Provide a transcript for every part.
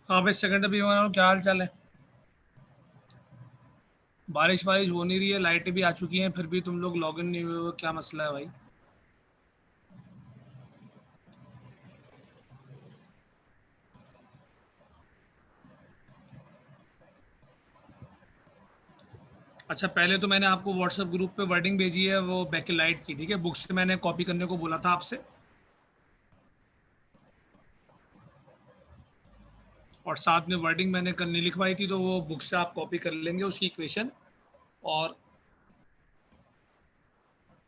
हाँ भाई, सेकंड भी बना रहा हूँ। क्या हाल चाल है? बारिश वारिश हो नहीं रही है, लाइटें भी आ चुकी हैं, फिर भी तुम लोग लॉगिन नहीं हुए हो, क्या मसला है भाई? अच्छा, पहले तो मैंने आपको व्हाट्सएप ग्रुप पे वर्डिंग भेजी है वो बैकलाइट की, ठीक है? बुक से मैंने कॉपी करने को बोला था आपसे, और साथ में वर्डिंग मैंने कल नहीं लिखवाई थी, तो वो बुक से आप कॉपी कर लेंगे उसकी इक्वेशन। और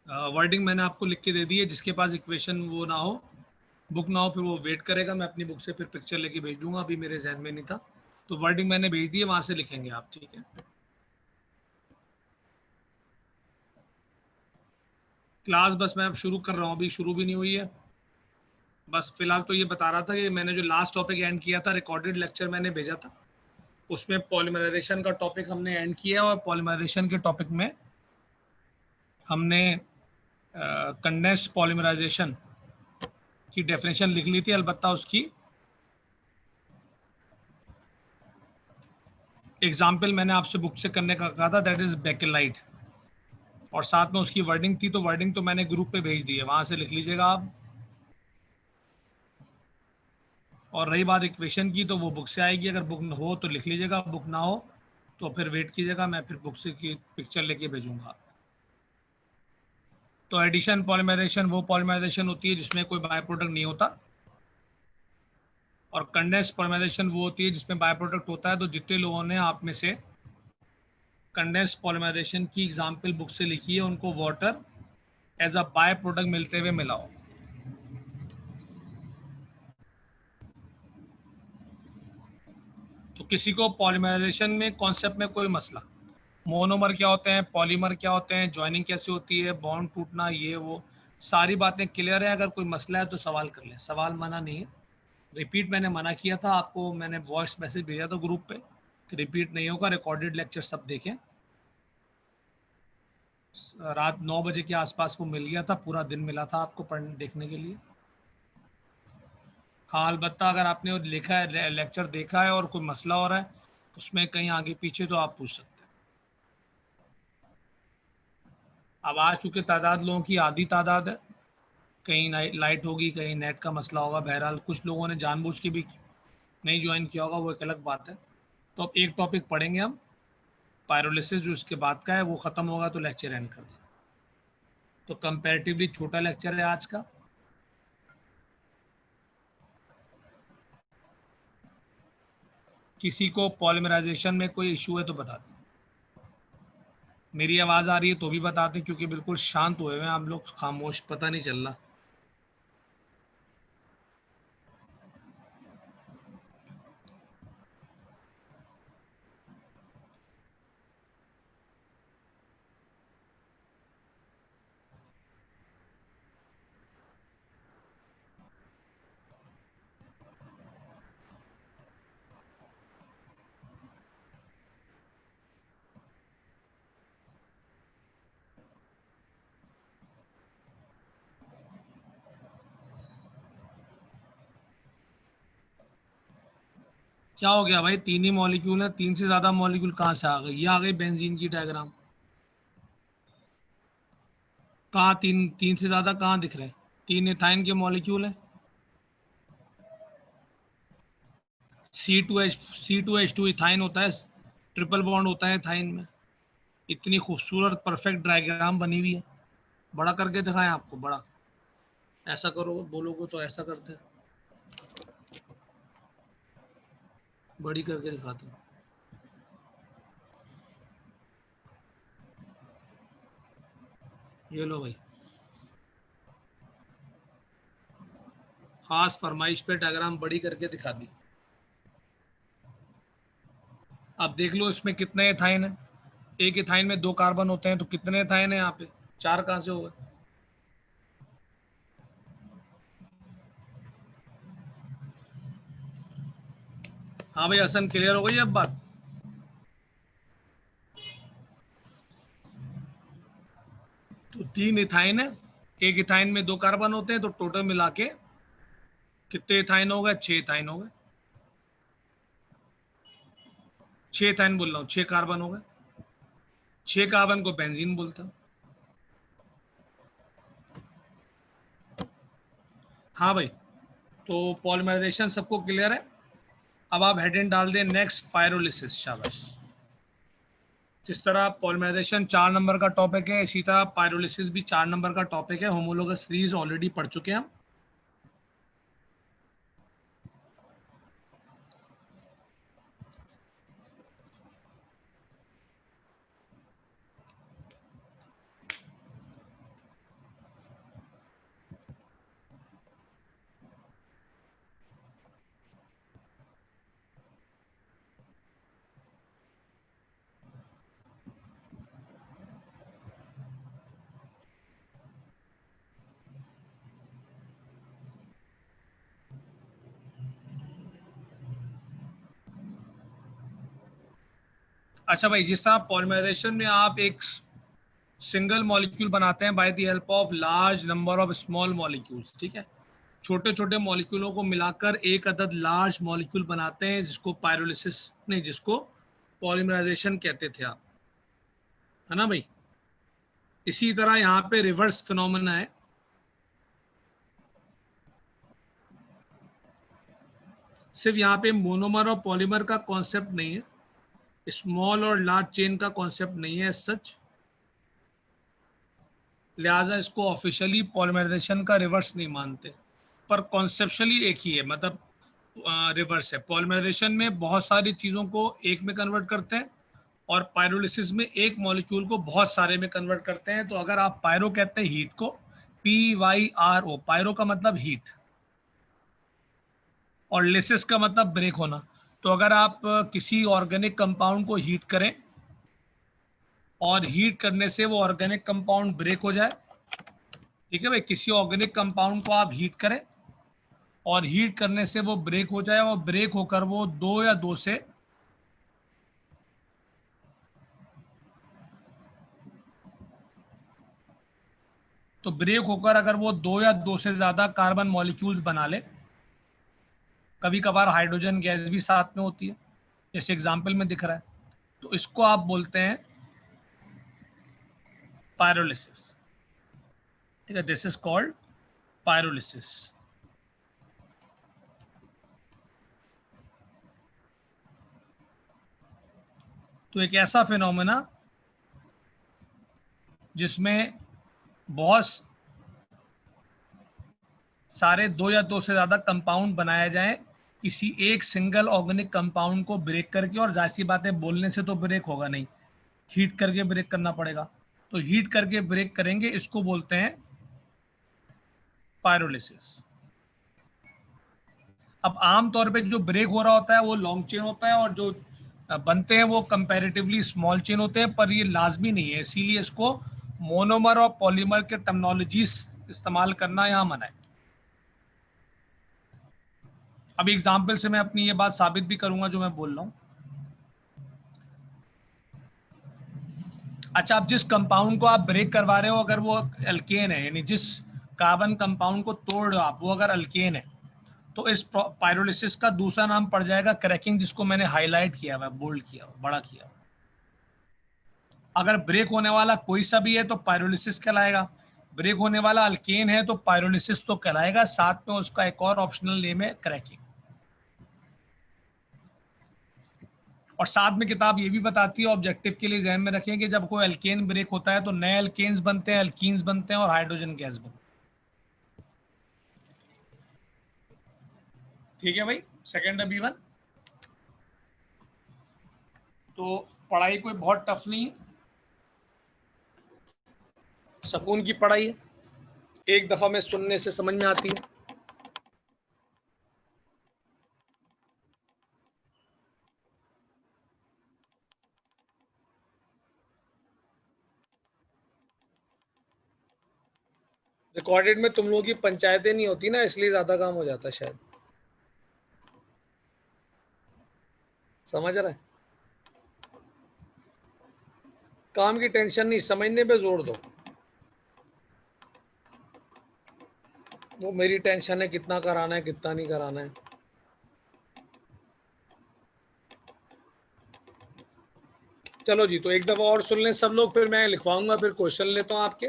वर्डिंग मैंने आपको लिख के दे दी है, जिसके पास इक्वेशन वो ना हो, बुक ना हो, फिर वो वेट करेगा। मैं अपनी बुक से फिर पिक्चर लेके भेज दूंगा, अभी मेरे जहन में नहीं था। तो वर्डिंग मैंने भेज दी है, वहां से लिखेंगे आप, ठीक है? क्लास बस मैं अब शुरू कर रहा हूँ, अभी शुरू भी नहीं हुई है। बस फिलहाल तो ये बता रहा था कि मैंने जो लास्ट टॉपिक एंड किया था, रिकॉर्डेड लेक्चर मैंने भेजा था, उसमें पॉलीमराइजेशन का टॉपिक हमने एंड किया, और पॉलीमराइजेशन के टॉपिक में हमने कंडेंस्ड पॉलीमराइजेशन की डेफिनेशन लिख ली थी, अलबत्ता उसकी एग्जाम्पल मैंने आपसे बुक से करने का कहा था, दैट इज बेकेलाइट। और साथ में उसकी वर्डिंग थी, तो वर्डिंग तो मैंने ग्रुप पे भेज दी है, वहां से लिख लीजिएगा आप। और रही बात इक्वेशन की, तो वो बुक से आएगी, अगर बुक हो तो लिख लीजिएगा, बुक ना हो तो फिर वेट कीजिएगा, मैं फिर बुक से की पिक्चर लेके भेजूंगा। तो एडिशन पॉलीमराइजेशन वो पॉलीमराइजेशन होती है जिसमें कोई बाय प्रोडक्ट नहीं होता, और कंडेंस्ड पॉलीमराइजेशन वो होती है जिसमें बाय प्रोडक्ट होता है। तो जितने लोगों ने आप में से कंडेंस्ड पॉलीमराइजेशन की एग्जांपल बुक से लिखी है, उनको water as a by product मिलते हुए मिलाओ। तो किसी को पॉलीमराइजेशन में कॉन्सेप्ट में कोई मसला, मोनोमर क्या होते हैं, पॉलीमर क्या होते हैं, ज्वाइनिंग कैसे होती है, बॉन्ड टूटना, ये वो सारी बातें क्लियर है? अगर कोई मसला है तो सवाल कर लें, सवाल मना नहीं है। रिपीट मैंने मना किया था आपको, मैंने वॉइस मैसेज भेजा था ग्रुप पे कि रिपीट नहीं होगा, रिकॉर्डेड लेक्चर सब देखें। रात 9 बजे के आसपास वो मिल गया था, पूरा दिन मिला था आपको पढ़ने देखने के लिए। हाँ, अलबत्ता अगर आपने वो लिखा है, लेक्चर देखा है और कोई मसला हो रहा है उसमें कहीं आगे पीछे, तो आप पूछ सकते हैं। अब आ चुके तादाद लोगों की आधी तादाद है, कहीं लाइट होगी, कहीं नेट का मसला होगा, बहरहाल कुछ लोगों ने जानबूझ के भी नहीं ज्वाइन किया होगा, वो एक अलग बात है। तो अब एक टॉपिक पढ़ेंगे हम, पायरोलिसिस, जो इसके बाद का है, वो खत्म होगा तो लेक्चर एंड कर देंगे। तो कंपैरेटिवली छोटा लेक्चर है आज का। किसी को पॉलीमराइजेशन में कोई इशू है तो बता दें। मेरी आवाज़ आ रही है तो भी बता दें, क्योंकि बिल्कुल शांत हुए हुए हैं आप लोग, खामोश, पता नहीं चल रहा। क्या हो गया भाई? तीन ही मॉलिक्यूल है, तीन से ज्यादा मॉलिक्यूल कहाँ से आ गई? ये आ गई बेंजीन की डायग्राम। कहाँ तीन? तीन से ज्यादा कहाँ दिख रहे हैं? तीन इथाइन के मॉलिक्यूल हैं। C2H2 इथाइन होता है, ट्रिपल बॉन्ड होता है इथाइन में। इतनी खूबसूरत परफेक्ट डायग्राम बनी हुई है। बड़ा करके दिखाएं आपको? बड़ा ऐसा करो, बोलोगे तो ऐसा करते हैं, बड़ी करके दिखाते हैं। ये लो भाई, खास फरमाइश पे डायग्राम बड़ी करके दिखा दी। अब देख लो इसमें कितने इथाइन है। एक इथाइन में दो कार्बन होते हैं, तो कितने इथाइन है यहाँ पे? चार कहाँ से हो गए? हाँ भाई, हसन, क्लियर हो गई अब बात? तो तीन इथाइन है, एक इथाइन में दो कार्बन होते हैं, तो टोटल मिला के कितने इथाइन हो गए? छह इथाइन हो गए। 6 एथाइन बोल रहा हूँ, 6 कार्बन हो गए, 6 कार्बन को बेंजीन बोलता हूँ। हाँ भाई, तो पॉलीमराइजेशन सबको क्लियर है। अब आप हेडिंग डाल दें नेक्स्ट पायरोलिसिस। शाबाश। जिस तरह पॉलीमराइजेशन 4 नंबर का टॉपिक है, इसी तरह पायरोलिसिस भी 4 नंबर का टॉपिक है। होमोलोगस सीरीज ऑलरेडी पढ़ चुके हैं हम। अच्छा भाई, जिस तरह पॉलीमराइजेशन में आप एक सिंगल मॉलिक्यूल बनाते हैं by the help of large number of small molecules, ठीक है, छोटे छोटे मॉलिक्यूलों को मिलाकर एक अदद लार्ज मॉलिक्यूल बनाते हैं, जिसको पायरोलिसिस नहीं, जिसको पॉलीमराइजेशन कहते थे आप, है ना भाई। इसी तरह यहाँ पे रिवर्स फिनोमेना है। सिर्फ यहाँ पे मोनोमर और पॉलीमर का कॉन्सेप्ट नहीं है, स्मॉल और लार्ज चेन का कॉन्सेप्ट नहीं है सच, लिहाजा इसको ऑफिशियली पॉलीमराइजेशन का रिवर्स नहीं मानते, पर कॉन्सेप्शुअली एक ही है, मतलब रिवर्स है। पॉलीमराइजेशन में बहुत सारी चीज़ों को एक में कन्वर्ट करते हैं, और पायरोलिसिस में एक मॉलिक्यूल को बहुत सारे में कन्वर्ट करते हैं। तो अगर आप पायरो कहते हैं हीट को, PYRO, पायरो का मतलब हीट, और लिसिस का मतलब ब्रेक होना। तो अगर आप किसी ऑर्गेनिक कंपाउंड को हीट करें और हीट करने से वो ऑर्गेनिक कंपाउंड ब्रेक हो जाए, ठीक है भाई, किसी ऑर्गेनिक कंपाउंड को आप हीट करें और हीट करने से वो ब्रेक हो जाए, और ब्रेक होकर वो दो या दो से तो ब्रेक होकर अगर वो दो या दो से ज्यादा कार्बन मॉलिक्यूल्स बना ले, कभी कभार हाइड्रोजन गैस भी साथ में होती है, जैसे एग्जाम्पल में दिख रहा है, तो इसको आप बोलते हैं पायरोलिसिस, ठीक है, दिस इज कॉल्ड पायरोलिसिस। तो एक ऐसा फिनोमेना जिसमें बहुत सारे दो या दो से ज्यादा कंपाउंड बनाए जाएं किसी एक सिंगल ऑर्गेनिक कंपाउंड को ब्रेक करके, और जाहिर सी बात है बोलने से तो ब्रेक होगा नहीं, हीट करके ब्रेक करना पड़ेगा, तो हीट करके ब्रेक करेंगे, इसको बोलते हैं पायरोलिसिस। अब आम तौर पे जो ब्रेक हो रहा होता है वो लॉन्ग चेन होता है, और जो बनते हैं वो कंपैरेटिवली स्मॉल चेन होते हैं, पर ये लाजमी नहीं है, इसीलिए इसको मोनोमर और पॉलीमर के टर्मिनोलॉजीज इस्तेमाल करना यहाँ मना है। अब एग्जाम्पल से मैं अपनी ये बात साबित भी करूंगा जो मैं बोल रहा हूँ। अच्छा, अब जिस कंपाउंड को आप ब्रेक करवा रहे हो, अगर वो अल्केन है, यानी जिस कार्बन कंपाउंड को तोड़ रहे हो आप, वो अगर अल्केन है, तो इस पायरोलिसिस का दूसरा नाम पड़ जाएगा क्रैकिंग, जिसको मैंने हाईलाइट किया हुआ, बोल्ड किया हुआ, बड़ा किया हुआ। अगर ब्रेक होने वाला कोई सा भी है तो पायरोलिसिस कहलाएगा, ब्रेक होने वाला अल्केन है तो पायरोलिसिस तो कहलाएगा, साथ में उसका एक और ऑप्शनल नेम है क्रैकिंग। और साथ में किताब ये भी बताती है, ऑब्जेक्टिव के लिए ध्यान में रखें कि जब कोई अल्केन ब्रेक होता है तो नए अल्केन्स बनते हैं, अल्कीन्स बनते हैं, और हाइड्रोजन गैस बनते हैं। ठीक है भाई, सेकेंड अभी वन। तो पढ़ाई कोई बहुत टफ नहीं है, सुकून की पढ़ाई है, एक दफा में सुनने से समझ में आती है। रिकॉर्डेड में तुम लोगों की पंचायतें नहीं होती ना, इसलिए ज्यादा काम हो जाता है शायद, समझ रहा है। काम की टेंशन नहीं, समझने पे जोर दो, वो मेरी टेंशन है कितना कराना है कितना नहीं कराना है। चलो जी, तो एक दफ़ा और सुन लें सब लोग, फिर मैं लिखवाऊंगा, फिर क्वेश्चन लेता हूँ आपके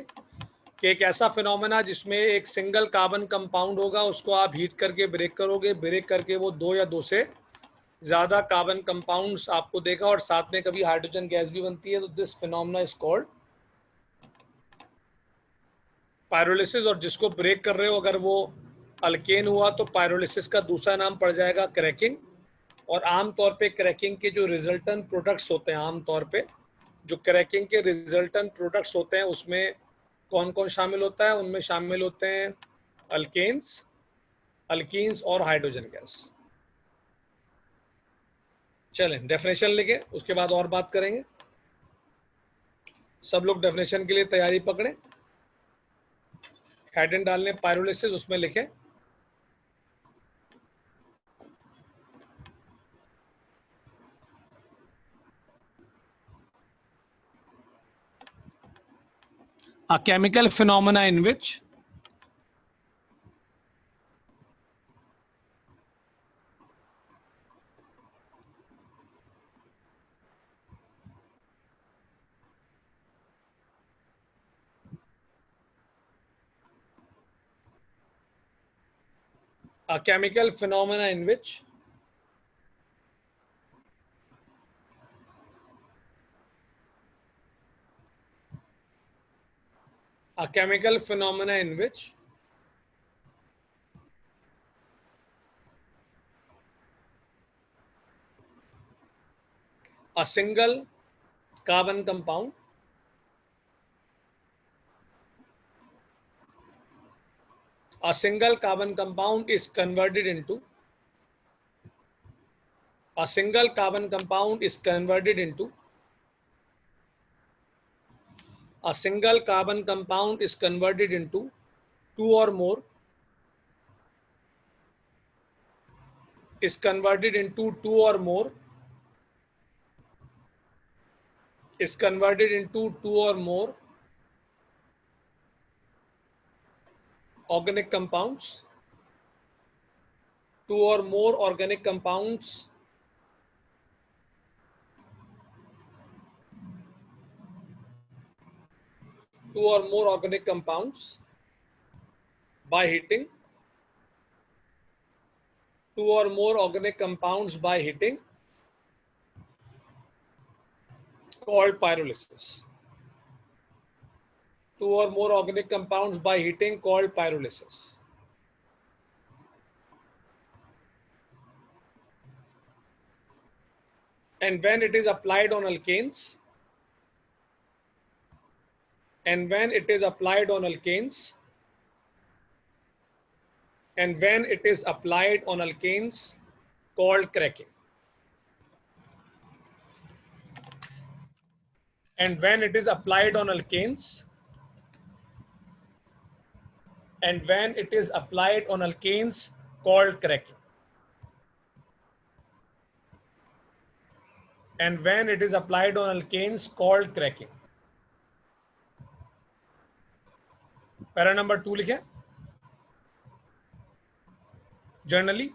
कि एक ऐसा फिनोमेना जिसमें एक सिंगल कार्बन कंपाउंड होगा, उसको आप हीट करके ब्रेक करोगे, ब्रेक करके वो 2 या 2 से ज़्यादा कार्बन कंपाउंड्स आपको देगा और साथ में कभी हाइड्रोजन गैस भी बनती है, तो this phenomena is called pyrolysis. और जिसको ब्रेक कर रहे हो अगर वो अल्केन हुआ तो पायरोलिसिस का दूसरा नाम पड़ जाएगा क्रैकिंग। और आमतौर पे क्रैकिंग के जो रिजल्टेंट प्रोडक्ट्स होते हैं, आमतौर पे जो क्रैकिंग के रिजल्टेंट प्रोडक्ट्स होते हैं उसमें कौन कौन शामिल होता है? उनमें शामिल होते हैं अल्केन्स, अल्कीन्स और हाइड्रोजन गैस। चलें डेफिनेशन लिखें, उसके बाद और बात करेंगे। सब लोग डेफिनेशन के लिए तैयारी पकड़ें, हेडिंग डालने पायरोलिसिस, उसमें लिखें a chemical phenomena in which a chemical phenomena in which a chemical phenomena in which a single carbon compound is converted into a single carbon compound is converted into a single carbon compound is converted into two or more is converted into two or more is converted into two or more organic compounds, two or more organic compounds two or more organic compounds by heating, two or more organic compounds by heating called pyrolysis. Two or more organic compounds by heating called pyrolysis. And when it is applied on alkanes, and when it is applied on alkanes, and when it is applied on alkanes called cracking. And when it is applied on alkanes, and when it is applied on alkanes called cracking. And when it is applied on alkanes called cracking. Para number 2 लिखें, generally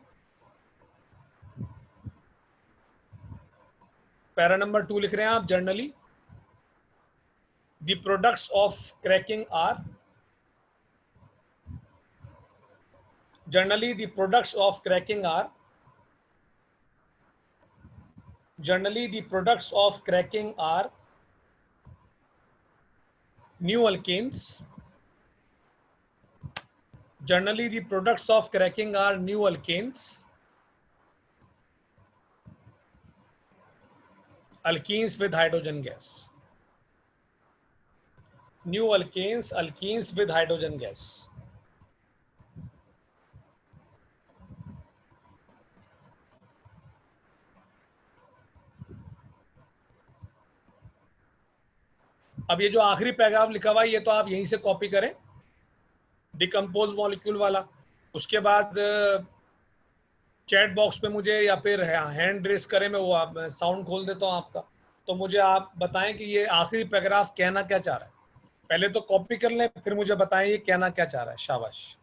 para number 2 लिख रहे हैं आप, generally the products of cracking are generally the products of cracking are generally the products of cracking are new alkanes. Generally the products of cracking are new alkanes, alkenes with hydrogen gas. New alkanes, alkenes with hydrogen gas. अब ये जो आखिरी paragraph लिखा हुआ है ये तो आप यहीं से कॉपी करें, डिकम्पोज मॉलिक्यूल वाला। उसके बाद चैट बॉक्स पे मुझे या फिर हैंड रेस करें, मैं वो साउंड खोल देता हूँ आपका, तो मुझे आप बताएं कि ये आखिरी पैराग्राफ कहना क्या चाह रहा है। पहले तो कॉपी कर लें, फिर मुझे बताएं ये कहना क्या चाह रहा है। शाबाश।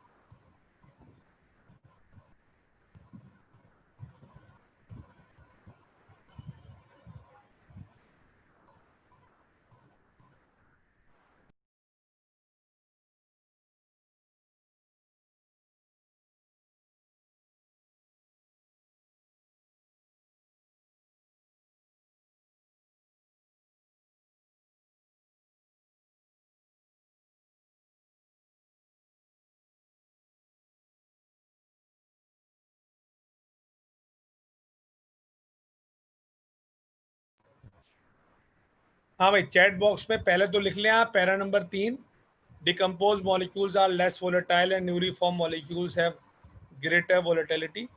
हाँ भाई, चैट बॉक्स में पहले तो लिख लें आप para number 3, decompose molecules are less volatile and newly form molecules have greater volatility.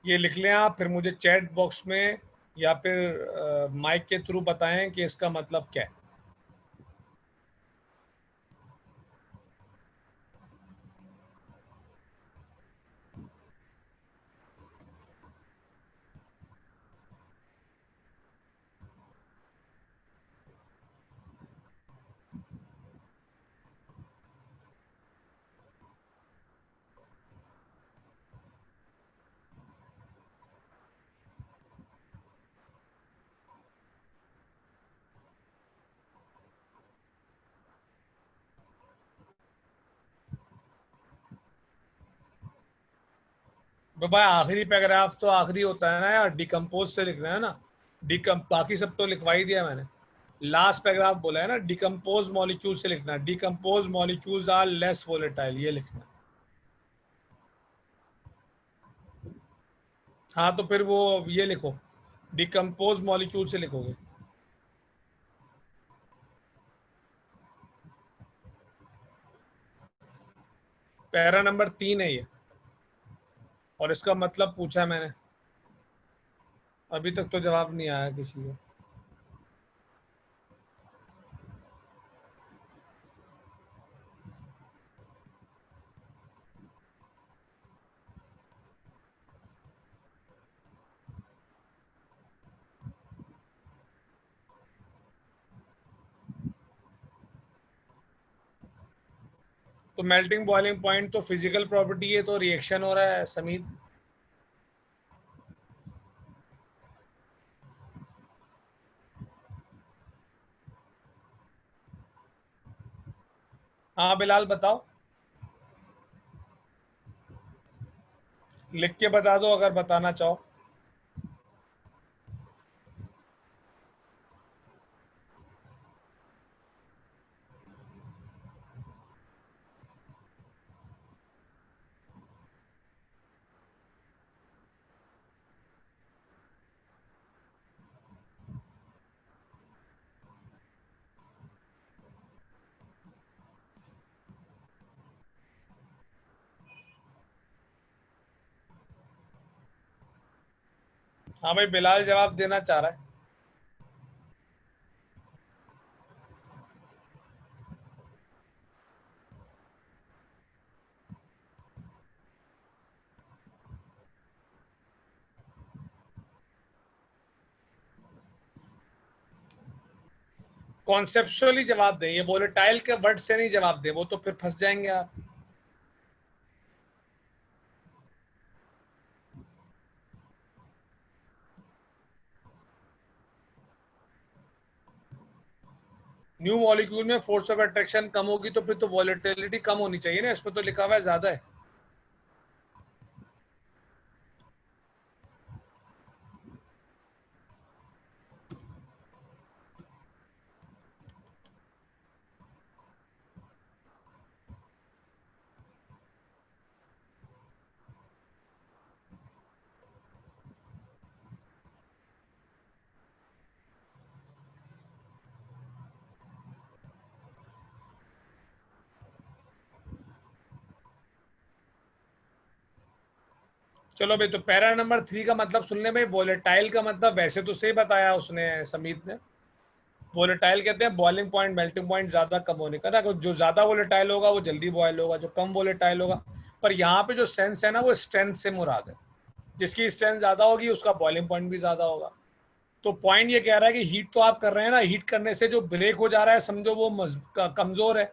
ये लिख लें आप, फिर मुझे चैट बॉक्स में या फिर माइक के थ्रू बताएं कि इसका मतलब क्या है। तो भाई आखिरी पैराग्राफ तो आखिरी होता है ना यार, डिकम्पोज से लिखना है ना। डिकम बाकी सब तो लिखवा ही दिया मैंने। लास्ट पैराग्राफ बोला है ना, डिकम्पोज मॉलिक्यूल से लिखना है, decompose molecules are less volatile, ये लिखना है। हाँ तो फिर वो ये लिखो, डिकम्पोज मॉलिक्यूल से लिखोगे। पैरा नंबर 3 है ये, और इसका मतलब पूछा है मैंने, अभी तक तो जवाब नहीं आया किसी का। तो मेल्टिंग बॉइलिंग पॉइंट तो फिजिकल प्रॉपर्टी है, तो रिएक्शन हो रहा है समीत। हाँ बिलाल बताओ, लिख के बता दो अगर बताना चाहो। हाँ भाई, बिलाल जवाब देना चाह रहा है। कॉन्सेप्चुअली जवाब दें, ये वोलेटाइल के वर्ड से नहीं जवाब दें, वो तो फिर फंस जाएंगे आप। न्यू मॉलिक्यूल में फोर्स ऑफ अट्रैक्शन कम होगी तो फिर तो वॉलेटिलिटी कम होनी चाहिए ना, इसमें तो लिखा हुआ है ज्यादा है। चलो भाई, तो पैरा नंबर 3 का मतलब सुन ले भाई। वोलेटाइल का मतलब वैसे तो सही बताया उसने, समीत ने। वोलेटाइल कहते हैं बॉइलिंग पॉइंट, मेल्टिंग पॉइंट ज्यादा कम होने का ना। जो ज्यादा वोलेटाइल होगा वो जल्दी बॉयल होगा, जो कम वोलेटाइल होगा। पर यहाँ पे जो सेंस है ना, वो स्ट्रेंथ से मुराद है। जिसकी स्ट्रेंथ ज्यादा होगी उसका बॉइलिंग पॉइंट भी ज्यादा होगा। तो पॉइंट ये कह रहा है कि हीट तो आप कर रहे हैं ना, हीट करने से जो ब्रेक हो जा रहा है समझो वो कमजोर है,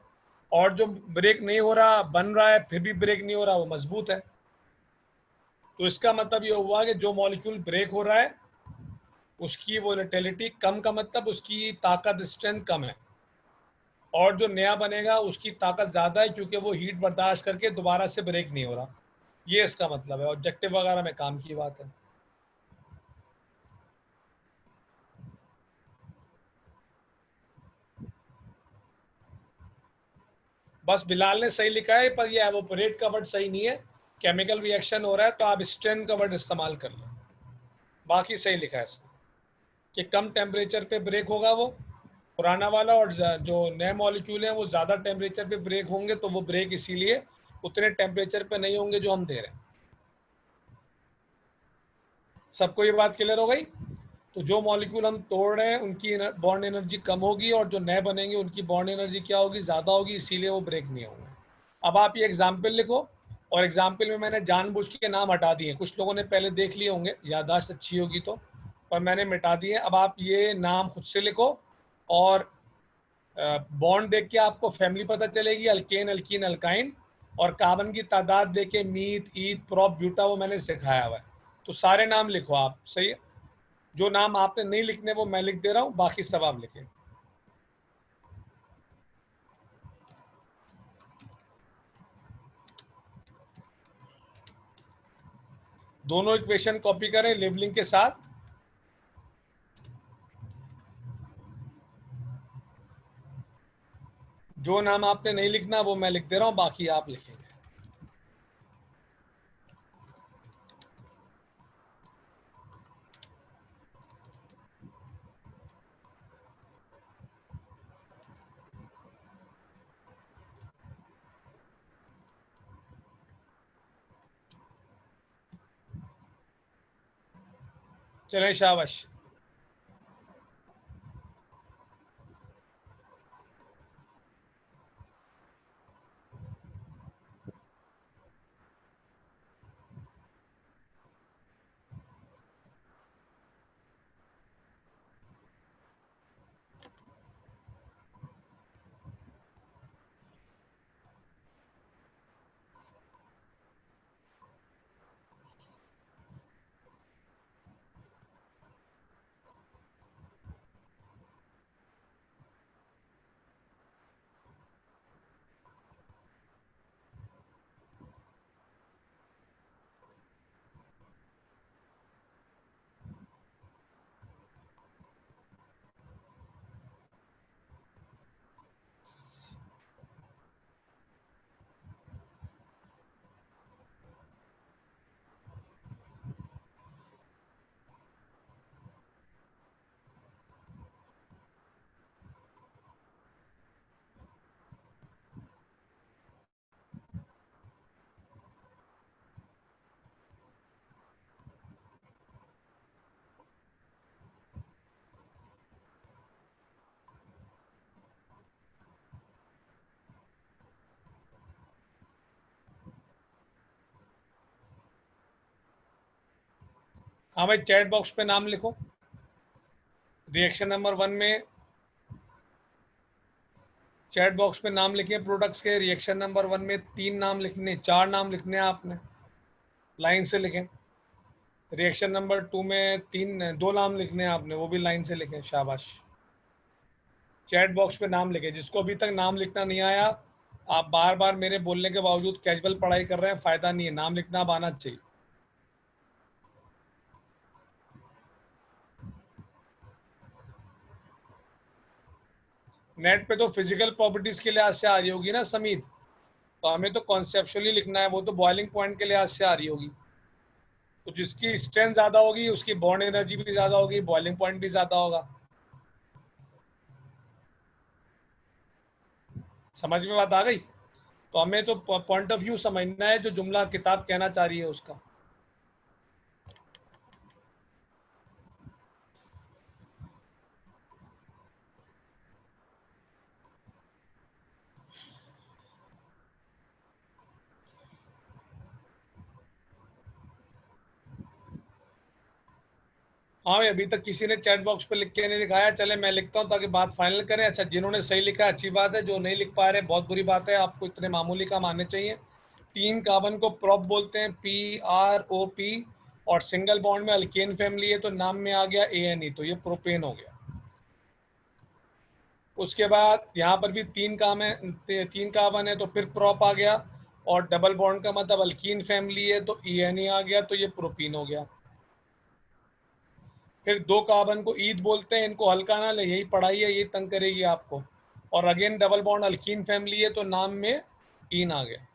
और जो ब्रेक नहीं हो रहा, बन रहा है फिर भी ब्रेक नहीं हो रहा, वो मजबूत है। तो इसका मतलब ये हुआ कि जो मॉलिक्यूल ब्रेक हो रहा है उसकी वोलेटिलिटी कम, का मतलब उसकी ताकत, स्ट्रेंथ कम है। और जो नया बनेगा उसकी ताकत ज़्यादा है, क्योंकि वो हीट बर्दाश्त करके दोबारा से ब्रेक नहीं हो रहा। ये इसका मतलब है, ऑब्जेक्टिव वगैरह में काम की बात है। बस बिलाल ने सही लिखा है, पर ये एवोपरेट का वर्ड सही नहीं है। केमिकल रिएक्शन हो रहा है तो आप स्ट्रेंथ का वर्ड इस्तेमाल कर लो। बाकी सही लिखा है इसने, कि कम टेम्परेचर पे ब्रेक होगा वो, पुराना वाला, और जो नए मॉलिक्यूल हैं वो ज़्यादा टेम्परेचर पे ब्रेक होंगे, तो वो ब्रेक इसीलिए उतने टेम्परेचर पे नहीं होंगे जो हम दे रहे हैं। सबको ये बात क्लियर हो गई? तो जो मॉलिक्यूल हम तोड़ रहे हैं उनकी बॉन्ड एनर्जी कम होगी, और जो नए बनेंगे उनकी बॉन्ड एनर्जी क्या होगी, ज़्यादा होगी, इसीलिए वो ब्रेक नहीं होंगे। अब आप ये एग्जाम्पल लिखो, और एग्जाम्पल में मैंने जानबूझ के नाम हटा दिए, कुछ लोगों ने पहले देख लिए होंगे, याददाश्त अच्छी होगी तो, पर मैंने मिटा दिए। अब आप ये नाम खुद से लिखो, और बॉन्ड देख के आपको फैमिली पता चलेगी, अल्केन, अल्कीन, अल्काइन, और कार्बन की तादाद देख के मीथ, ईथ, प्रोप, ब्यूटा, वो मैंने सिखाया हुआ है। तो सारे नाम लिखो आप, सही है? जो नाम आपने नहीं लिखने वो मैं लिख दे रहा हूँ, बाकी सब आप लिखें। दोनों इक्वेशन कॉपी करें लेबलिंग के साथ। जो नाम आपने नहीं लिखना वो मैं लिख दे रहा हूँ, बाकी आप लिखेंगे। चलें, शाबाश। हाँ भाई, चैट बॉक्स पे नाम लिखो। रिएक्शन नंबर 1 में चैट बॉक्स पे नाम लिखें प्रोडक्ट्स के। रिएक्शन नंबर 1 में 3 नाम लिखने, 4 नाम लिखने हैं आपने, लाइन से लिखें। रिएक्शन नंबर 2 में 2 नाम लिखने हैं आपने, वो भी लाइन से लिखें, शाबाश। चैट बॉक्स पे नाम लिखें। जिसको अभी तक नाम लिखना नहीं आया, आप बार बार मेरे बोलने के बावजूद कैजुअल पढ़ाई कर रहे हैं, फ़ायदा नहीं है, नाम लिखना अब आना चाहिए। नेट पे तो फिजिकल प्रॉपर्टीज के लिहाज से आ रही होगी ना समीत, तो हमें तो कॉन्सेप्चुअली लिखना है, वो तो बॉइलिंग पॉइंट के लिहाज से आ रही होगी। तो जिसकी स्ट्रेंथ ज़्यादा होगी उसकी बॉन्ड एनर्जी भी ज़्यादा होगी, बॉइलिंग पॉइंट भी ज़्यादा होगा। समझ में बात आ गई? तो हमें तो पॉइंट ऑफ व्यू समझना है जो जुमला किताब कहना चाह रही है उसका। हाँ भाई, अभी तक किसी ने चैट बॉक्स पे लिख के नहीं दिखाया। चले मैं लिखता हूँ ताकि बात फाइनल करें। अच्छा, जिन्होंने सही लिखा है अच्छी बात है, जो नहीं लिख पा रहे बहुत बुरी बात है, आपको इतने मामूली काम आने चाहिए। 3 कार्बन को प्रोप बोलते हैं, PROP, और सिंगल बॉन्ड में अल्केन फैमिली है तो नाम में आ गया ANE, तो ये प्रोपेन हो गया। उसके बाद यहाँ पर भी 3 काम है, 3 कार्बन है तो फिर प्रोप आ गया, और डबल बॉन्ड का मतलब अल्कीन फैमिली है तो ENE आ गया, तो ये प्रोपीन हो गया। फिर 2 कार्बन को ईथ बोलते हैं, इनको हल्का ना ले, यही पढ़ाई है, यही तंग करेगी आपको। और again double bond alkyne family है तो नाम में ईन आ गया।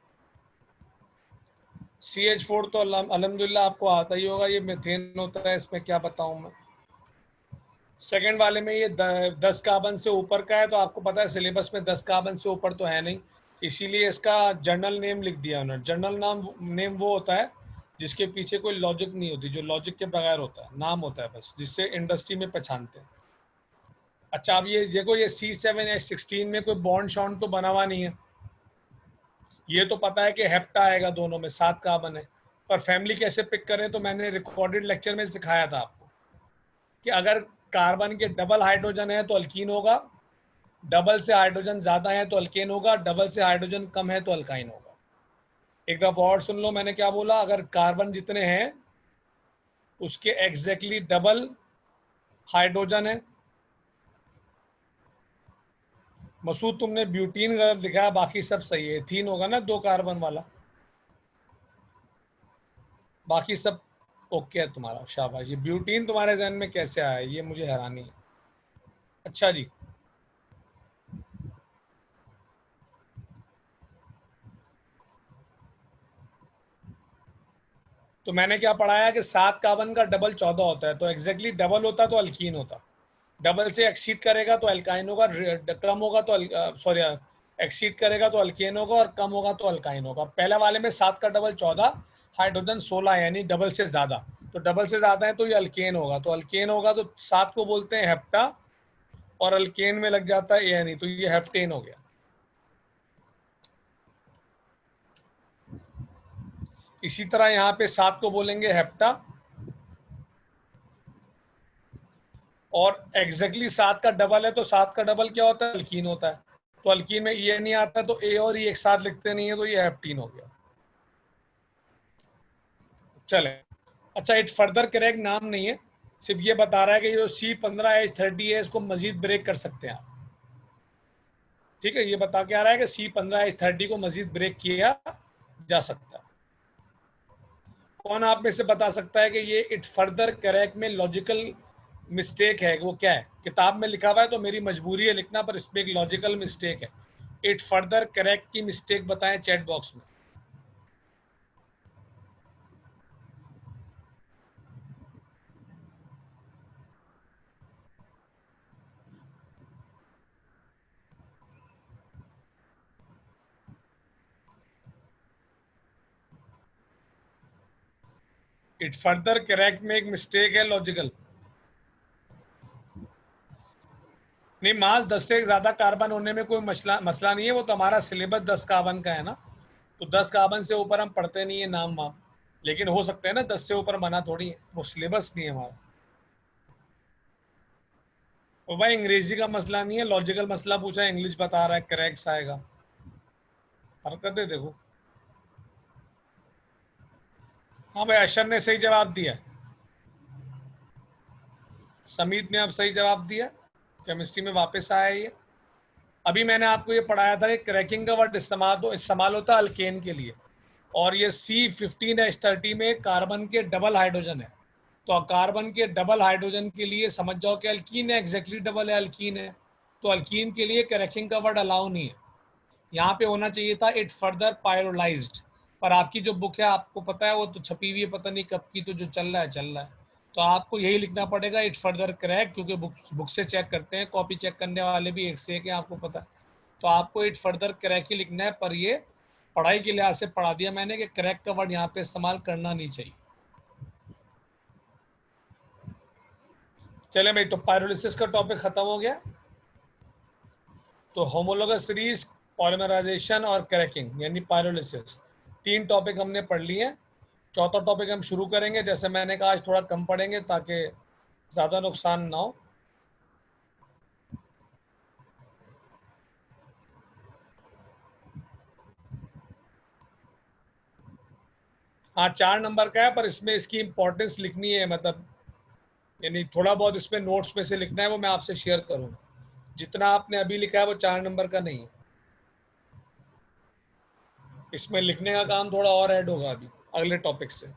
CH4 तो अल्हम्दुलिल्लाह आपको आता ही होगा, ये मेथेन होता है, इसमें क्या बताऊं मैं। सेकंड वाले में ये 10 कार्बन से ऊपर का है, तो आपको पता है सिलेबस में 10 कार्बन से ऊपर तो है नहीं, इसीलिए इसका जर्नल नेम लिख दिया उन्होंने। जर्नल नेम वो होता है जिसके पीछे कोई लॉजिक नहीं होती, जो लॉजिक के बगैर होता है, नाम होता है बस, जिससे इंडस्ट्री में पहचानते हैं। अच्छा, अब ये देखो, ये C7H16 में कोई बॉन्ड शॉन्ड तो बना हुआ नहीं है, ये तो पता है कि हेप्टा आएगा, दोनों में 7 कार्बन है, पर फैमिली कैसे पिक करें, तो मैंने रिकॉर्डेड लेक्चर में सिखाया था आपको कि अगर कार्बन के डबल हाइड्रोजन है तो अल्कीन होगा, डबल से हाइड्रोजन ज्यादा है तो अल्केन होगा, डबल से हाइड्रोजन कम है तो अल्काइन होगा। एक दफा और सुन लो मैंने क्या बोला, अगर कार्बन जितने हैं उसके एग्जैक्टली डबल हाइड्रोजन है, मसूद तुमने ब्यूटीन गलत लिखा है, बाकी सब सही है, एथीन होगा ना 2 कार्बन वाला, बाकी सब ओके है तुम्हारा, शाबाश। ये ब्यूटीन तुम्हारे जहन में कैसे आया, ये मुझे हैरानी है। अच्छा जी, तो मैंने क्या पढ़ाया कि 7 कार्बन का डबल 14 होता है, तो एग्जैक्टली डबल होता तो अल्कीन होता, डबल से एक्सीड करेगा तो अल्काइन होगा, कम होगा तो सॉरी एक्सीड करेगा तो अल्केन होगा, और कम होगा तो अल्काइन होगा। पहले वाले में 7 का डबल 14, हाइड्रोजन 16, यानी डबल से ज्यादा, तो डबल से ज्यादा है तो ये अल्केन होगा, तो अल्केन होगा तो 7 को बोलते हैं हेप्टा, और अल्केन में लग जाता है यानी, तो ये हेप्टेन हो गया। इसी तरह यहाँ पे 7 को बोलेंगे हेप्टा, और एग्जैक्टली 7 का डबल है तो 7 का डबल क्या होता है, अल्कीन होता है, तो अल्कीन में ये नहीं आता तो ए और ई एक साथ लिखते नहीं है, तो ये हेप्टीन हो गया। चले, अच्छा, इट फर्दर करेक्ट नाम नहीं है, सिर्फ ये बता रहा है कि जो C15H30 है इसको मजीद ब्रेक कर सकते हैं आप, ठीक है, ये बता के आ रहा है कि C15H30 को मजीद ब्रेक किया जा सकता है। कौन आप में से बता सकता है कि ये इट फर्दर करेक्ट में लॉजिकल मिस्टेक है, वो क्या है? किताब में लिखा हुआ है तो मेरी मजबूरी है लिखना, पर इसमें एक लॉजिकल मिस्टेक है। इट फर्दर करेक्ट की मिस्टेक बताएं चैट बॉक्स में। इट फर्दर करेक्ट में एक मिस्टेक है लॉजिकल, नहीं, मास 10 से ज्यादा कार्बन होने में कोई मसला मसला नहीं है, वो तो हमारा सिलेबस 10 कार्बन का है ना, तो 10 कार्बन से ऊपर हम पढ़ते नहीं है नाम वाम, लेकिन हो सकते हैं ना 10 से ऊपर, मना थोड़ी है, वो सिलेबस नहीं है हमारा। और भाई अंग्रेजी का मसला नहीं है, लॉजिकल मसला पूछा है, इंग्लिश बता रहा है, करेक्ट आएगा, हरकतें देखो। हाँ भाई, अशर ने सही जवाब दिया, समीत ने अब सही जवाब दिया, केमिस्ट्री में वापस आया ये। अभी मैंने आपको ये पढ़ाया था कि क्रैकिंग का वर्ड इस्तेमाल होता है अल्केन के लिए, और ये C15H30 में कार्बन के डबल हाइड्रोजन है, तो कार्बन के डबल हाइड्रोजन के लिए समझ जाओ कि अल्कीन है, एग्जैक्टली डबल है, अल्कीन है, तो अल्कीन के लिए क्रैकिंग का वर्ड अलाउ नहीं है, यहाँ पे होना चाहिए था इट फर्दर पायरोलाइज्ड, पर आपकी जो बुक है आपको पता है वो तो छपी हुई है पता नहीं कब की, तो जो चल रहा है चल रहा है, तो आपको यही लिखना पड़ेगा इट फर्दर क्रैक, क्योंकि बुक से चेक करते हैं, कॉपी चेक करने वाले भी एक से एक है, आपको पता है, तो आपको इट फर्दर क्रैक ही लिखना है, पर ये पढ़ाई के लिहाज से पढ़ा दिया मैंने कि क्रैक का वर्ड यहाँ पे इस्तेमाल करना नहीं चाहिए। चले भाई, तो पायरोलिसिस का टॉपिक खत्म हो गया, तो होमोलोगस सीरीज, पॉलीमराइजेशन और क्रैकिंग यानी पायरोलिसिस, 3 टॉपिक हमने पढ़ लिए हैं। चौथा टॉपिक हम शुरू करेंगे, जैसे मैंने कहा आज थोड़ा कम पढ़ेंगे ताकि ज़्यादा नुकसान ना हो। हाँ, 4 नंबर का है, पर इसमें इसकी इंपॉर्टेंस लिखनी है, मतलब यानी थोड़ा बहुत इसमें नोट्स में से लिखना है, वो मैं आपसे शेयर करूँगा। जितना आपने अभी लिखा है वो 4 नंबर का नहीं है, इसमें लिखने का काम थोड़ा और ऐड होगा अभी अगले टॉपिक से।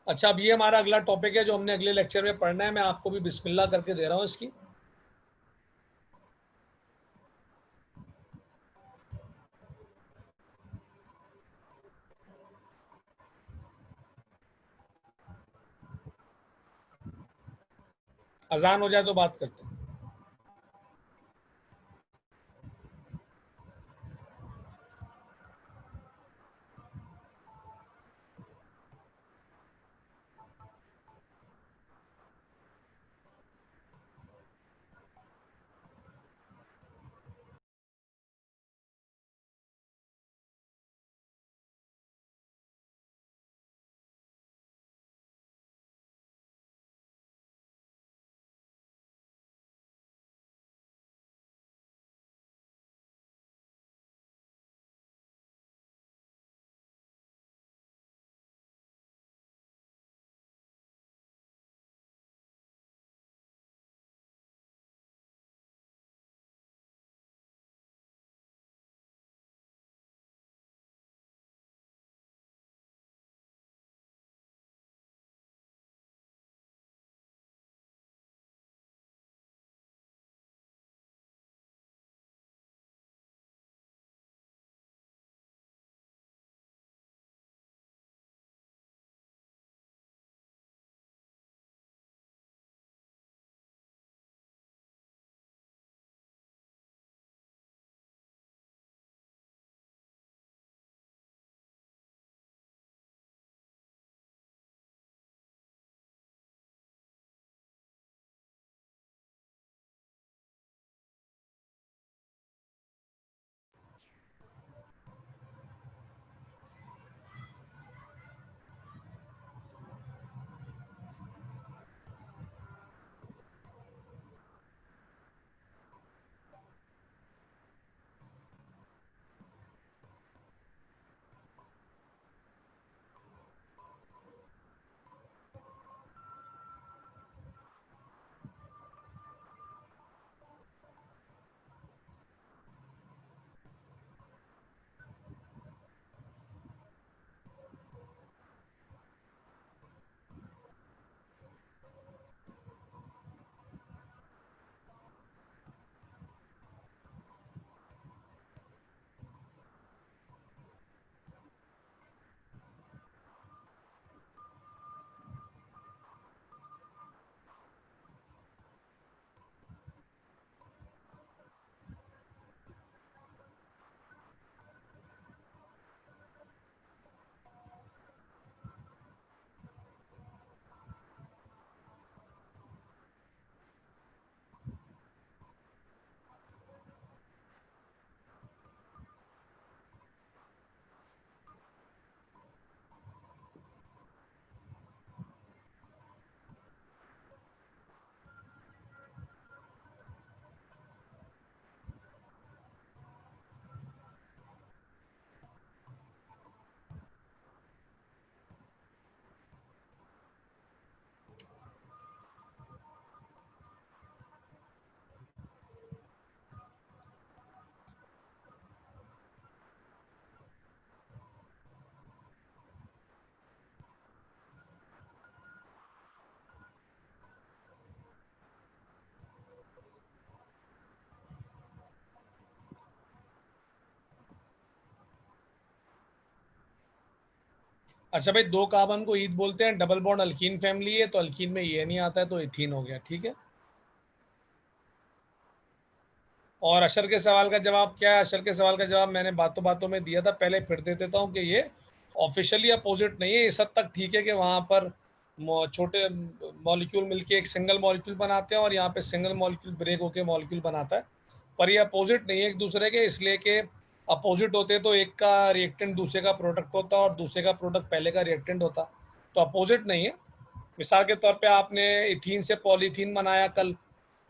अच्छा, अब ये हमारा अगला टॉपिक है जो हमने अगले लेक्चर में पढ़ना है, मैं आपको भी बिस्मिल्लाह करके दे रहा हूँ इसकी। अजान हो जाए तो बात करते हैं। अच्छा भाई, दो कार्बन को ईथ बोलते हैं, डबल बॉन्ड अल्कीन फैमिली है, तो अल्कीन में ये नहीं आता है तो इथीन हो गया, ठीक है। और अशर के सवाल का जवाब क्या है? अशर के सवाल का जवाब मैंने बातों बातों में दिया था, पहले फिर दे देता हूँ कि ये ऑफिशियली अपोजिट नहीं है। इस हद तक ठीक है कि वहाँ पर छोटे मॉलिक्यूल मिलके एक सिंगल मॉलिक्यूल बनाते हैं और यहाँ पे सिंगल मॉलिक्यूल ब्रेक होके मॉलिक्यूल बनाता है, पर ये अपोजिट नहीं है एक दूसरे के, इसलिए कि अपोजिट होते तो एक का रिएक्टेंट दूसरे का प्रोडक्ट होता और दूसरे का प्रोडक्ट पहले का रिएक्टेंट होता, तो अपोजिट नहीं है। मिसाल के तौर पे आपने इथीन से पॉलीथीन बनाया कल,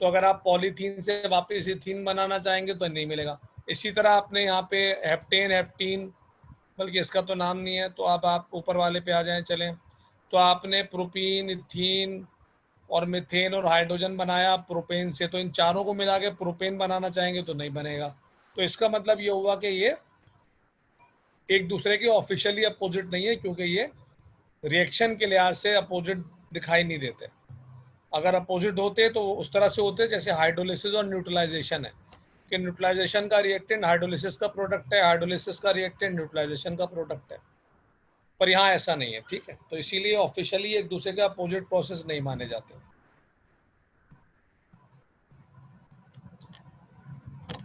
तो अगर आप पॉलीथीन से वापस इथीन बनाना चाहेंगे तो नहीं मिलेगा। इसी तरह आपने यहाँ पे हेप्टेन, हेप्टीन, बल्कि इसका तो नाम नहीं है, तो अब आप ऊपर वाले पे आ जाएं, चलें। तो आपने प्रोपीन, इथीन और मीथेन और हाइड्रोजन बनाया प्रोपेन से, तो इन चारों को मिला के प्रोपेन बनाना चाहेंगे तो नहीं बनेगा। तो इसका मतलब ये हुआ कि ये एक दूसरे के ऑफिशियली अपोजिट नहीं है, क्योंकि ये रिएक्शन के लिहाज से अपोजिट दिखाई नहीं देते। अगर अपोजिट होते तो उस तरह से होते जैसे हाइड्रोलिसिस और न्यूट्रलाइजेशन है, कि न्यूट्रलाइजेशन का रिएक्टेंट हाइड्रोलिसिस का प्रोडक्ट है, हाइड्रोलिसिस का रिएक्टेंट न्यूट्रलाइजेशन का प्रोडक्ट है, पर यहाँ ऐसा नहीं है, ठीक है। तो इसीलिए ऑफिशियली एक दूसरे के अपोजिट प्रोसेस नहीं माने जाते।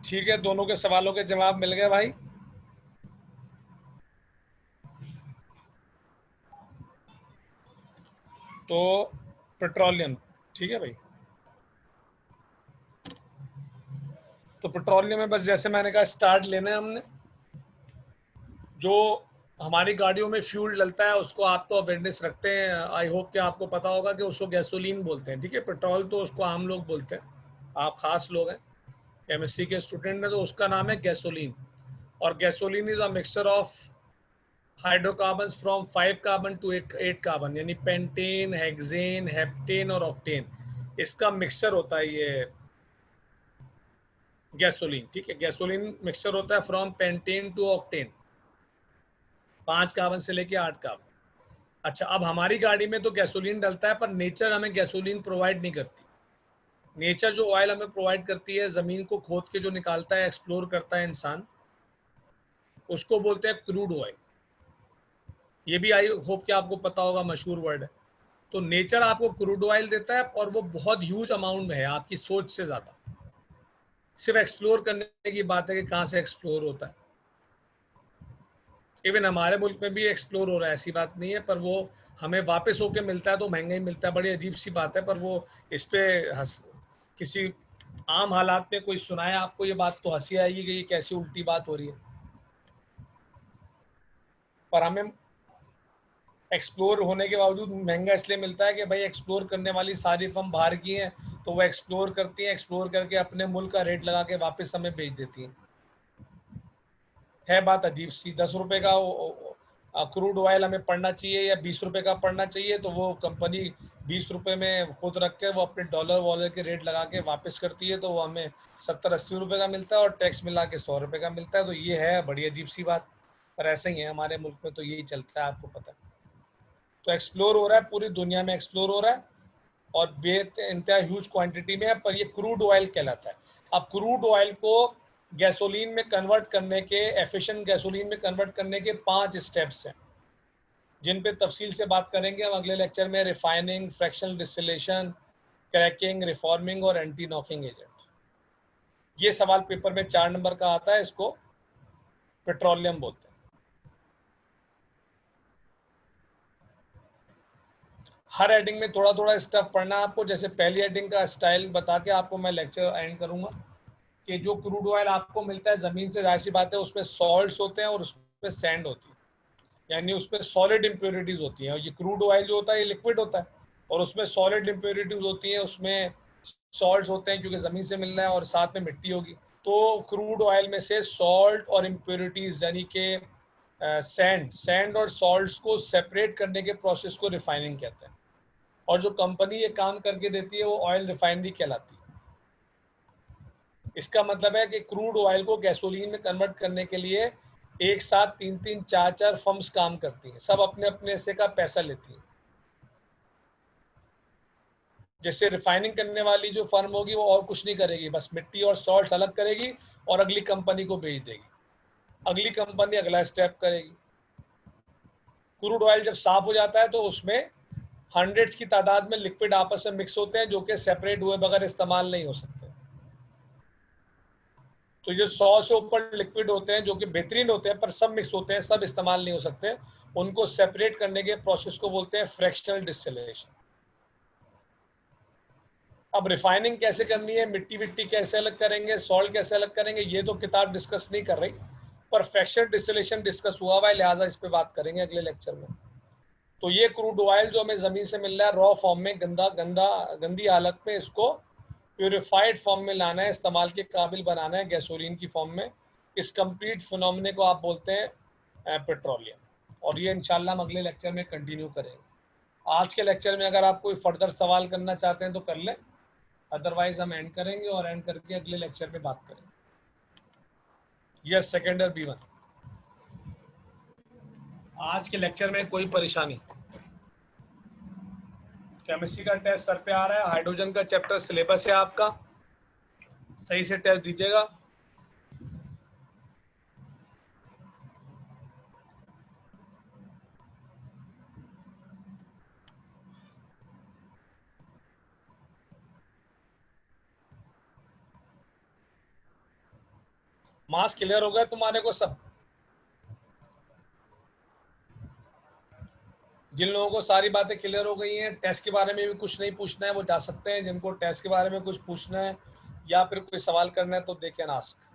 ठीक है, दोनों के सवालों के जवाब मिल गए भाई। तो पेट्रोलियम, ठीक है भाई। तो पेट्रोलियम में बस जैसे मैंने कहा स्टार्ट लेना है हमने। जो हमारी गाड़ियों में फ्यूल डलता है उसको आप तो अवेयरनेस रखते हैं, आई होप कि आपको पता होगा कि उसको गैसोलीन बोलते हैं, ठीक है। पेट्रोल तो उसको आम लोग बोलते हैं, आप खास लोग हैं, केमिस्ट्री के स्टूडेंट हैं, तो उसका नाम है गैसोलीन। और gasoline is a mixture of hydrocarbons from 5 carbon to 8 carbon, यानी पेंटेन, हेक्सेन, हेप्टेन और ऑक्टेन, इसका मिक्सचर होता है ये गैसोलीन, ठीक है। गैसोलीन मिक्सचर होता है from pentane two octane, 5 carbon से लेके 8 कार्बन। अच्छा, अब हमारी गाड़ी में तो गैसोलीन डलता है, पर नेचर हमें गैसोलीन प्रोवाइड नहीं करती। नेचर जो ऑयल हमें प्रोवाइड करती है, ज़मीन को खोद के जो निकालता है, एक्सप्लोर करता है इंसान, उसको बोलते हैं क्रूड ऑयल। ये भी आई होप कि आपको पता होगा, मशहूर वर्ड है। तो नेचर आपको क्रूड ऑयल देता है, और वो बहुत ह्यूज अमाउंट में है, आपकी सोच से ज़्यादा। सिर्फ एक्सप्लोर करने की बात है कि कहाँ से एक्सप्लोर होता है। इवन हमारे मुल्क में भी एक्सप्लोर हो रहा है, ऐसी बात नहीं है, पर वो हमें वापस होके मिलता है तो महंगा ही मिलता है। बड़ी अजीब सी बात है, पर वो इस पे किसी आम हालात में कोई सुनाए आपको ये बात तो हंसी आएगी कि ये कैसी उल्टी बात हो रही है। पर हमें एक्सप्लोर होने के बावजूद महंगा इसलिए मिलता है कि भाई एक्सप्लोर करने वाली सारी फर्म बाहर की हैं, तो वो एक्सप्लोर करती हैं, एक्सप्लोर करके अपने मुल्क का रेट लगा के वापस हमें बेच देती हैं। है बात अजीब सी। 10 रुपए का क्रूड ऑयल हमें पड़ना चाहिए या 20 रुपए का पड़ना चाहिए, तो वो कंपनी 20 रुपए में खुद रख के वो अपने डॉलर वॉलर के रेट लगा के वापस करती है, तो वो हमें 70-80 रुपए का मिलता है, और टैक्स मिला के 100 रुपए का मिलता है। तो ये है बड़ी अजीब सी बात, पर ऐसा ही है हमारे मुल्क में, तो यही चलता है, आपको पता है। तो एक्सप्लोर हो रहा है, पूरी दुनिया में एक्सप्लोर हो रहा है, और बे इंतहा ह्यूज क्वांटिटी में है, पर ये क्रूड ऑयल कहलाता है। अब क्रूड ऑयल को गैसोलीन में कन्वर्ट करने के, एफिशिएंट गैसोलीन में कन्वर्ट करने के 5 स्टेप्स हैं, जिन पे तफसील से बात करेंगे हम अगले लेक्चर में। Refining, fractional distillation, cracking, reforming और एंटी नॉकिंग एजेंट। ये सवाल पेपर में 4 नंबर का आता है, इसको पेट्रोलियम बोलते हैं। हर हेडिंग में थोड़ा थोड़ा स्टफ पढ़ना है आपको। जैसे पहली हेडिंग का स्टाइल बता के आपको मैं लेक्चर एंड करूंगा कि जो क्रूड ऑयल आपको मिलता है ज़मीन से, जाहिर सी बात है उसमें सॉल्ट्स होते हैं और उसमें सैंड होती है, यानी उसमें सॉलिड इम्प्योरिटीज़ होती हैं। और ये क्रूड ऑयल जो होता है ये लिक्विड होता है, और उसमें सॉलिड इम्प्योरिटीज़ होती हैं, उसमें सॉल्ट्स होते हैं क्योंकि ज़मीन से मिल रहा है, और साथ में मिट्टी होगी। तो क्रूड ऑयल में से सॉल्ट और इम्प्योरिटीज़ यानी कि सैंड और सॉल्ट्स को सेपरेट करने के प्रोसेस को रिफाइनिंग कहते हैं। और जो कंपनी ये काम करके देती है वो ऑयल रिफाइनरी कहलाती है। इसका मतलब है कि क्रूड ऑयल को गैसोलीन में कन्वर्ट करने के लिए एक साथ 3-3, 4-4 फर्म्स काम करती हैं, सब अपने अपने हिस्से का पैसा लेती हैं। जैसे रिफाइनिंग करने वाली जो फर्म होगी वो और कुछ नहीं करेगी, बस मिट्टी और सॉल्ट अलग करेगी और अगली कंपनी को बेच देगी, अगली कंपनी अगला स्टेप करेगी। क्रूड ऑयल जब साफ हो जाता है तो उसमें हंड्रेड्स की तादाद में लिक्विड आपस में मिक्स होते हैं, जो कि सेपरेट हुए बगैर इस्तेमाल नहीं हो सकते। तो ये 100 से ऊपर लिक्विड होते हैं जो कि बेहतरीन होते हैं, पर सब मिक्स होते हैं, सब इस्तेमाल नहीं हो सकते। उनको सेपरेट करने के प्रोसेस को बोलते हैं फ्रैक्शनल डिस्टिलेशन। अब रिफाइनिंग कैसे करनी है, मिट्टी विट्टी कैसे अलग करेंगे, सॉल्ट कैसे अलग करेंगे, ये तो किताब डिस्कस नहीं कर रही, पर फ्रैक्शनल डिस्टिलेशन डिस्कस हुआ हुआ है, लिहाजा इस पर बात करेंगे अगले लेक्चर में। तो ये क्रूड ऑयल जो हमें ज़मीन से मिल रहा है रॉ फॉर्म में, गंदी हालत में, इसको प्योरीफाइड फॉर्म में लाना है, इस्तेमाल के काबिल बनाना है गैसोलीन की फॉर्म में। इस कंप्लीट फिनोमिने को आप बोलते हैं पेट्रोलियम। और ये इंशाल्लाह हम अगले लेक्चर में कंटिन्यू करेंगे। आज के लेक्चर में अगर आप कोई फर्दर सवाल करना चाहते हैं तो कर लें, अदरवाइज हम एंड करेंगे, और एंड करके अगले लेक्चर में बात करेंगे। Yes, सेकेंडर B1। आज के लेक्चर में कोई परेशानी? केमिस्ट्री का टेस्ट सर पे आ रहा है, हाइड्रोजन का चैप्टर सिलेबस है आपका, सही से टेस्ट दीजिएगा। मास क्लियर हो गया तुम्हारे को सब? जिन लोगों को सारी बातें क्लियर हो गई हैं, टेस्ट के बारे में भी कुछ नहीं पूछना है वो जा सकते हैं, जिनको टेस्ट के बारे में कुछ पूछना है या फिर कोई सवाल करना है तो दे कैन आस्क।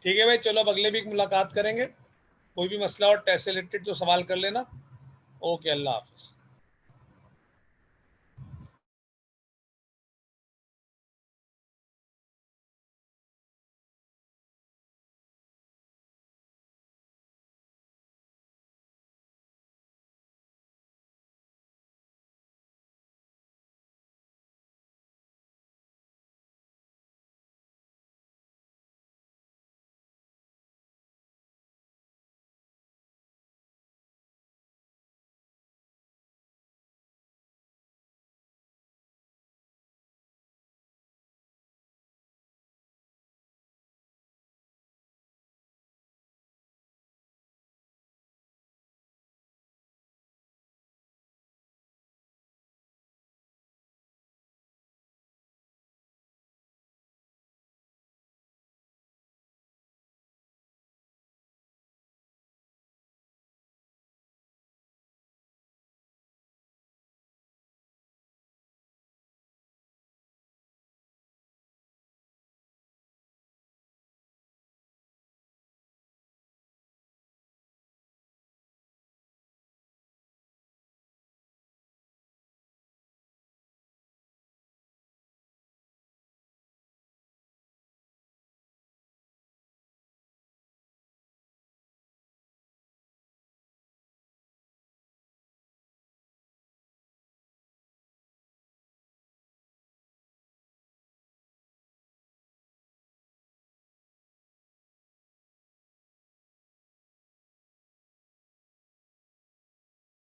ठीक है भाई, चलो अब अगले वीक मुलाकात करेंगे। कोई भी मसला और टेस्ट से रिलेटेड तो सवाल कर लेना। ओके, अल्लाह हाफिज़।